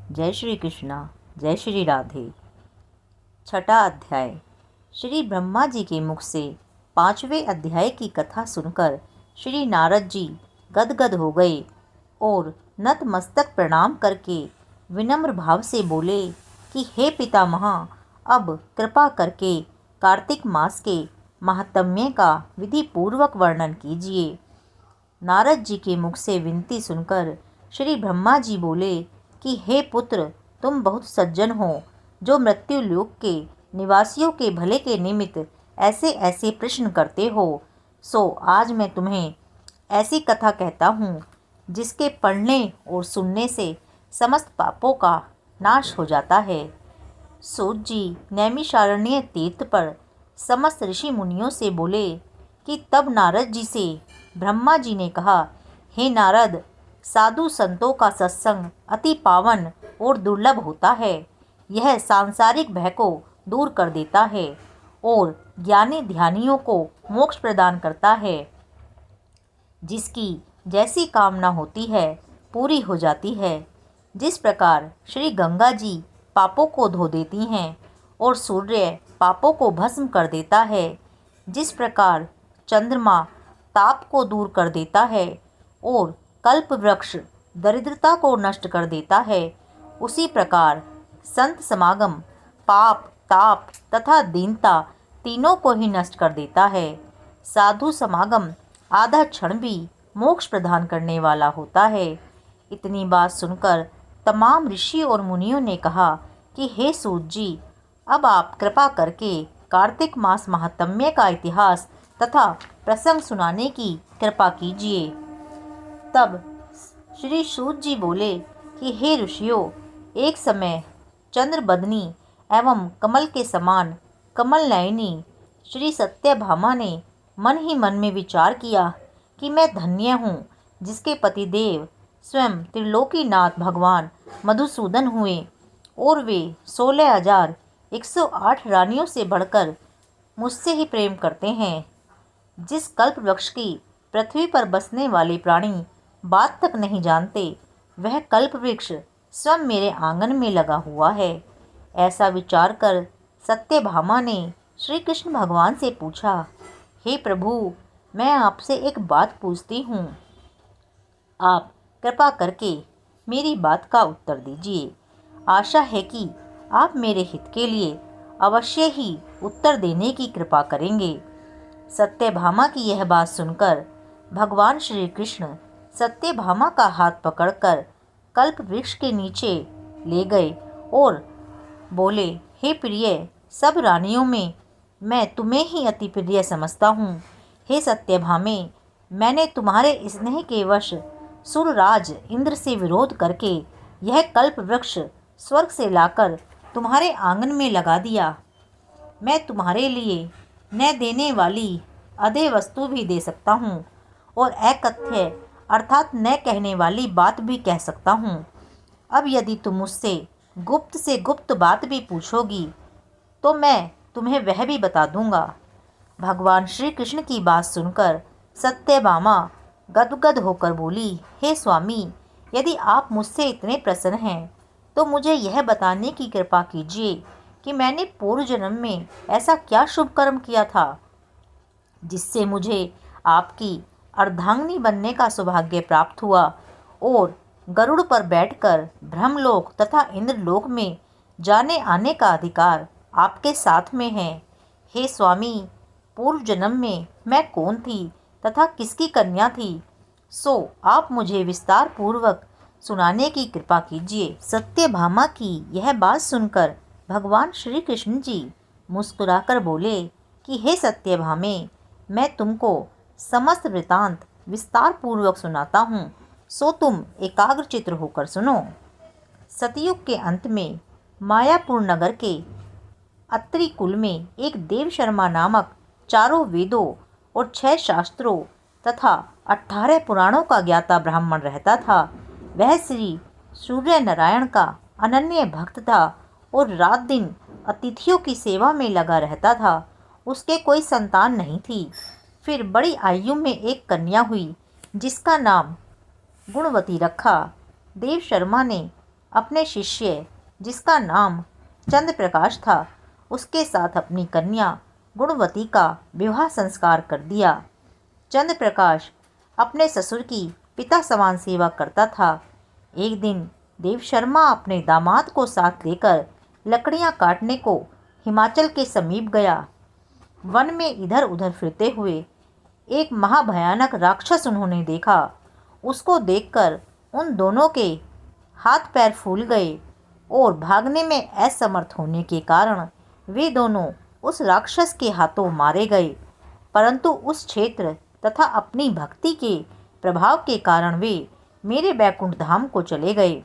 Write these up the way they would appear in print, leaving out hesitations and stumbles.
जय श्री कृष्णा, जय श्री राधे। छठा अध्याय। श्री ब्रह्मा जी के मुख से 5वें अध्याय की कथा सुनकर श्री नारद जी गदगद हो गए और नतमस्तक प्रणाम करके विनम्र भाव से बोले कि हे पितामह, अब कृपा करके कार्तिक मास के महात्म्य का विधि पूर्वक वर्णन कीजिए। नारद जी के मुख से विनती सुनकर श्री ब्रह्मा जी बोले कि हे पुत्र, तुम बहुत सज्जन हो, जो मृत्यु लोक के निवासियों के भले के निमित्त ऐसे ऐसे प्रश्न करते हो। सो आज मैं तुम्हें ऐसी कथा कहता हूँ जिसके पढ़ने और सुनने से समस्त पापों का नाश हो जाता है। सूत जी नैमिषारण्य तीर्थ पर समस्त ऋषि मुनियों से बोले कि तब नारद जी से ब्रह्मा जी ने कहा, हे नारद, साधु संतों का सत्संग अति पावन और दुर्लभ होता है। यह सांसारिक भय को दूर कर देता है और ज्ञानी ध्यानियों को मोक्ष प्रदान करता है। जिसकी जैसी कामना होती है पूरी हो जाती है। जिस प्रकार श्री गंगा जी पापों को धो देती हैं और सूर्य पापों को भस्म कर देता है, जिस प्रकार चंद्रमा ताप को दूर कर देता है और कल्प वृक्ष दरिद्रता को नष्ट कर देता है, उसी प्रकार संत समागम पाप, ताप तथा दीनता तीनों को ही नष्ट कर देता है। साधु समागम आधा क्षण भी मोक्ष प्रदान करने वाला होता है। इतनी बात सुनकर तमाम ऋषि और मुनियों ने कहा कि हे सूत जी, अब आप कृपा करके कार्तिक मास महात्म्य का इतिहास तथा प्रसंग सुनाने की कृपा कीजिए। तब श्री सूत जी बोले कि हे ऋषियों, एक समय चंद्रबदनी एवं कमल के समान कमल नयनी श्री सत्यभामा ने मन ही मन में विचार किया कि मैं धन्य हूँ, जिसके पतिदेव स्वयं त्रिलोकीनाथ भगवान मधुसूदन हुए और वे 16,108 रानियों से बढ़कर मुझसे ही प्रेम करते हैं। जिस कल्प वृक्ष की पृथ्वी पर बसने वाले प्राणी बात तक नहीं जानते, वह कल्प वृक्ष स्वयं मेरे आंगन में लगा हुआ है। ऐसा विचार कर सत्यभामा ने श्री कृष्ण भगवान से पूछा, हे प्रभु, मैं आपसे एक बात पूछती हूँ, आप कृपा करके मेरी बात का उत्तर दीजिए। आशा है कि आप मेरे हित के लिए अवश्य ही उत्तर देने की कृपा करेंगे। सत्यभामा की यह बात सुनकर भगवान श्री कृष्ण सत्यभामा का हाथ पकड़कर कल्प वृक्ष के नीचे ले गए और बोले, हे प्रिय, सब रानियों में मैं तुम्हें ही अति प्रिय समझता हूँ। हे सत्यभामे, मैंने तुम्हारे स्नेह के वश सुरराज इंद्र से विरोध करके यह कल्प वृक्ष स्वर्ग से लाकर तुम्हारे आंगन में लगा दिया। मैं तुम्हारे लिए न देने वाली अधेय वस्तु भी दे सकता हूँ और अकथ्य अर्थात न कहने वाली बात भी कह सकता हूँ। अब यदि तुम मुझसे गुप्त से गुप्त बात भी पूछोगी तो मैं तुम्हें वह भी बता दूंगा। भगवान श्री कृष्ण की बात सुनकर सत्यभामा गदगद होकर बोली, हे स्वामी, यदि आप मुझसे इतने प्रसन्न हैं तो मुझे यह बताने की कृपा कीजिए कि मैंने पूर्व जन्म में ऐसा क्या शुभ कर्म किया था जिससे मुझे आपकी अर्धांगिनी बनने का सौभाग्य प्राप्त हुआ और गरुड़ पर बैठकर ब्रह्मलोक तथा इंद्रलोक में जाने आने का अधिकार आपके साथ में है। हे स्वामी, पूर्व जन्म में मैं कौन थी तथा किसकी कन्या थी, सो आप मुझे विस्तार पूर्वक सुनाने की कृपा कीजिए। सत्यभामा की यह बात सुनकर भगवान श्री कृष्ण जी मुस्कुराकर बोले कि हे सत्यभामे, मैं तुमको समस्त वृतांत विस्तार पूर्वक सुनाता हूँ, सो तुम एकाग्रचित्त होकर सुनो। सतयुग के अंत में मायापुर नगर के अत्रि कुल में एक देवशर्मा नामक 4 वेदों और 6 शास्त्रों तथा 18 पुराणों का ज्ञाता ब्राह्मण रहता था। वह श्री सूर्य नारायण का अनन्य भक्त था और रात दिन अतिथियों की सेवा में लगा रहता था। उसके कोई संतान नहीं थी। फिर बड़ी आयु में एक कन्या हुई जिसका नाम गुणवती रखा। देव शर्मा ने अपने शिष्य, जिसका नाम चंद्र प्रकाश था, उसके साथ अपनी कन्या गुणवती का विवाह संस्कार कर दिया। चंद्र प्रकाश अपने ससुर की पिता समान सेवा करता था। एक दिन देव शर्मा अपने दामाद को साथ लेकर लकड़ियां काटने को हिमाचल के समीप गया। वन में इधर उधर फिरते हुए एक महाभयानक राक्षस उन्होंने देखा। उसको देखकर उन दोनों के हाथ पैर फूल गए और भागने में असमर्थ होने के कारण वे दोनों उस राक्षस के हाथों मारे गए। परंतु उस क्षेत्र तथा अपनी भक्ति के प्रभाव के कारण वे मेरे बैकुंठ धाम को चले गए।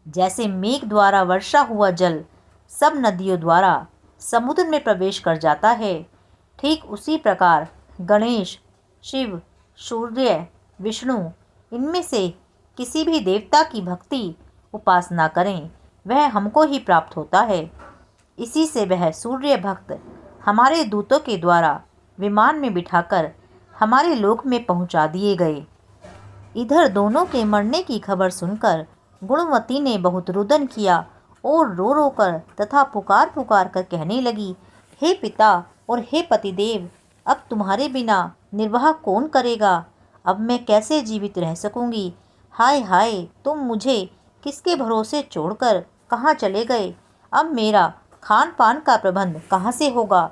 जैसे मेघ द्वारा वर्षा हुआ जल सब नदियों द्वारा समुद्र में प्रवेश कर जाता है, ठीक उसी प्रकार गणेश, शिव, सूर्य, विष्णु, इनमें से किसी भी देवता की भक्ति उपासना करें, वह हमको ही प्राप्त होता है। इसी से वह सूर्य भक्त हमारे दूतों के द्वारा विमान में बिठाकर हमारे लोक में पहुंचा दिए गए। इधर दोनों के मरने की खबर सुनकर गुणवती ने बहुत रुदन किया और रो रो कर तथा पुकार पुकार कर कहने लगी, हे पिता और हे पतिदेव, अब तुम्हारे बिना निर्वाह कौन करेगा? अब मैं कैसे जीवित रह सकूंगी? हाय हाय, तुम मुझे किसके भरोसे छोड़कर कहाँ चले गए? अब मेरा खान पान का प्रबंध कहाँ से होगा?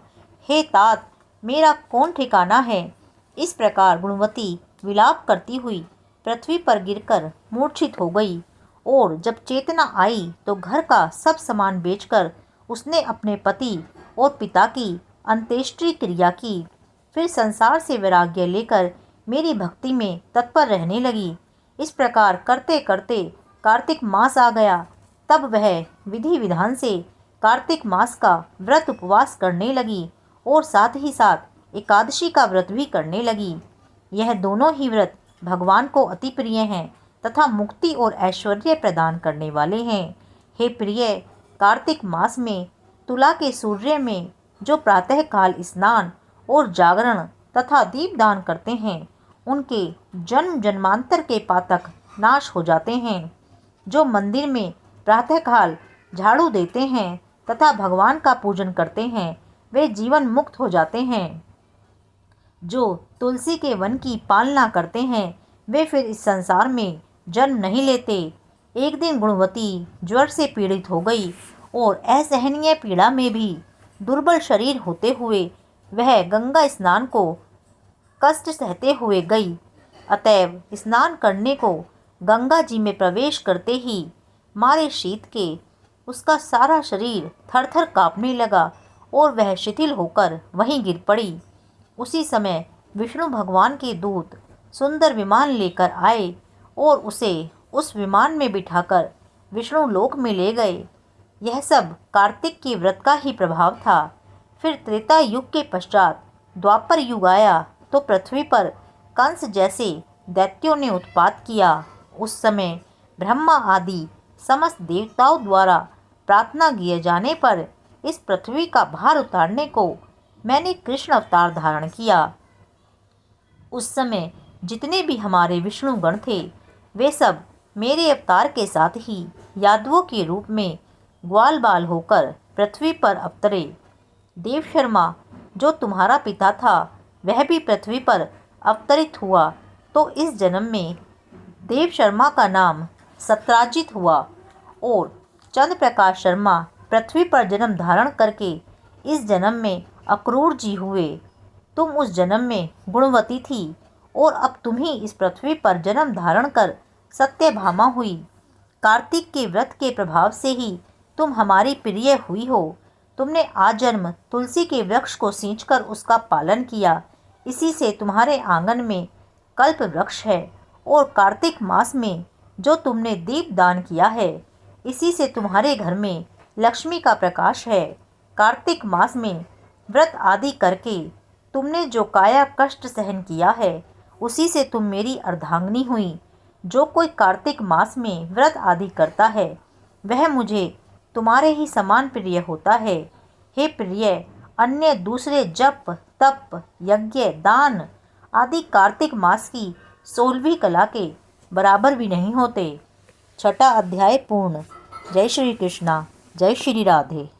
हे तात, मेरा कौन ठिकाना है? इस प्रकार गुणवती विलाप करती हुई पृथ्वी पर गिरकर मूर्छित हो गई और जब चेतना आई तो घर का सब सामान बेचकर उसने अपने पति और पिता की अंत्येष्टि क्रिया की। फिर संसार से वैराग्य लेकर मेरी भक्ति में तत्पर रहने लगी। इस प्रकार करते करते कार्तिक मास आ गया। तब वह विधि विधान से कार्तिक मास का व्रत उपवास करने लगी और साथ ही साथ एकादशी का व्रत भी करने लगी। यह दोनों ही व्रत भगवान को अति प्रिय हैं तथा मुक्ति और ऐश्वर्य प्रदान करने वाले हैं। हे प्रिय, कार्तिक मास में तुला के सूर्य में जो प्रातःकाल स्नान और जागरण तथा दीपदान करते हैं, उनके जन्म जन्मांतर के पातक नाश हो जाते हैं। जो मंदिर में प्रातःकाल झाड़ू देते हैं तथा भगवान का पूजन करते हैं, वे जीवन मुक्त हो जाते हैं। जो तुलसी के वन की पालना करते हैं, वे फिर इस संसार में जन्म नहीं लेते। एक दिन गुणवती ज्वर से पीड़ित हो गई और असहनीय पीड़ा में भी दुर्बल शरीर होते हुए वह गंगा स्नान को कष्ट सहते हुए गई। अतएव स्नान करने को गंगा जी में प्रवेश करते ही मारे शीत के उसका सारा शरीर थरथर कांपने लगा और वह शिथिल होकर वहीं गिर पड़ी। उसी समय विष्णु भगवान के दूत सुंदर विमान लेकर आए और उसे उस विमान में बिठाकर विष्णु लोक में ले गए। यह सब कार्तिक के व्रत का ही प्रभाव था। फिर त्रेता युग के पश्चात द्वापर युग आया तो पृथ्वी पर कंस जैसे दैत्यों ने उत्पात किया। उस समय ब्रह्मा आदि समस्त देवताओं द्वारा प्रार्थना किए जाने पर इस पृथ्वी का भार उतारने को मैंने कृष्ण अवतार धारण किया। उस समय जितने भी हमारे विष्णु गण थे, वे सब मेरे अवतार के साथ ही यादवों के रूप में ग्वाल बाल होकर पृथ्वी पर अवतरे। देव शर्मा, जो तुम्हारा पिता था, वह भी पृथ्वी पर अवतरित हुआ तो इस जन्म में देव शर्मा का नाम सत्राजित हुआ और चंद्र प्रकाश शर्मा पृथ्वी पर जन्म धारण करके इस जन्म में अक्रूर जी हुए। तुम उस जन्म में गुणवती थी और अब तुम ही इस पृथ्वी पर जन्म धारण कर सत्यभामा हुई। कार्तिक के व्रत के प्रभाव से ही तुम हमारी प्रिय हुई हो। तुमने आजन्म तुलसी के वृक्ष को सींचकर उसका पालन किया। इसी से तुम्हारे आंगन में कल्प वृक्ष है और कार्तिक मास में जो तुमने दीप दान किया है, इसी से तुम्हारे घर में लक्ष्मी का प्रकाश है। कार्तिक मास में व्रत आदि करके तुमने जो काया कष्ट सहन किया है, उसी से तुम मेरी अर्धांगिनी हुई। जो कोई कार्तिक मास में व्रत आदि करता है, वह मुझे तुम्हारे ही समान प्रिय होता है। हे प्रिय, अन्य दूसरे जप तप यज्ञ दान आदि कार्तिक मास की 16वीं कला के बराबर भी नहीं होते। छठा अध्याय पूर्ण। जय श्री कृष्णा, जय श्री राधे।